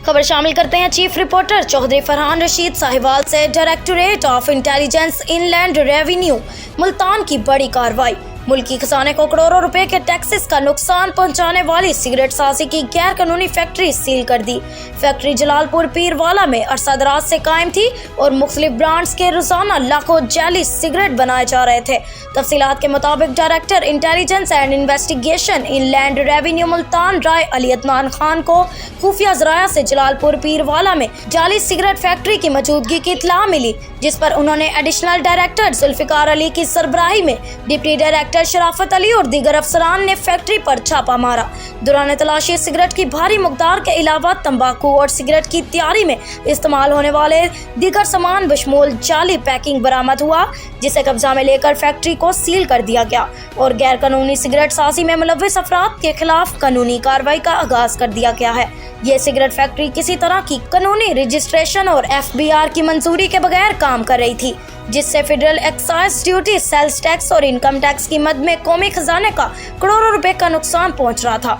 खबर शामिल करते हैं चीफ रिपोर्टर चौधरी फरहान रशीद साहिवाल से। Directorate of intelligence inland revenue Multan की बड़ी कार्रवाई। मुल्की खजाने को करोड़ों रुपए के टैक्सेस का नुकसान पहुंचाने वाली सिगरेट साजी की गैर कानूनी फैक्ट्री सील कर दी। फैक्ट्री जलालपुर पीरवाला में अरसा दराज से कायम थी और मुख्तलिफ ब्रांड्स के रोजाना लाखों जैली सिगरेट बनाए जा रहे थे। तफसीलात के मुताबिक director intelligence and investigation inland revenue Multan Rai Ali Adnan Khan को खुफिया जराया से जलालपुर पीरवाला में जाली सिगरेट फैक्ट्री की मौजूदगी की इत्तला मिली, जिस पर उन्होंने एडिशनल डायरेक्टर जुल्फिकार अली की सरबराही में डिप्टी डायरेक्टर शराफत अली और दीगर अफसरान ने फैक्ट्री पर छापा मारा। दौरान तलाशी सिगरेट की भारी मकदार के अलावा तंबाकू और सिगरेट की तैयारी में इस्तेमाल होने वाले दीगर सामान बशमूल जाली पैकिंग बरामद हुआ, जिसे कब्जा में लेकर फैक्ट्री को सील कर दिया गया और गैर कानूनी सिगरेट साजी में मुलव्विस अफराद के खिलाफ कानूनी कार्रवाई का आगाज कर दिया गया है। ये सिगरेट फैक्ट्री किसी तरह की कानूनी रजिस्ट्रेशन और FBR की मंजूरी के बगैर काम कर रही थी, जिससे federal excise duty, sales tax और इनकम टैक्स की मद में कौमी खजाने का करोड़ों रुपए का नुकसान पहुंच रहा था।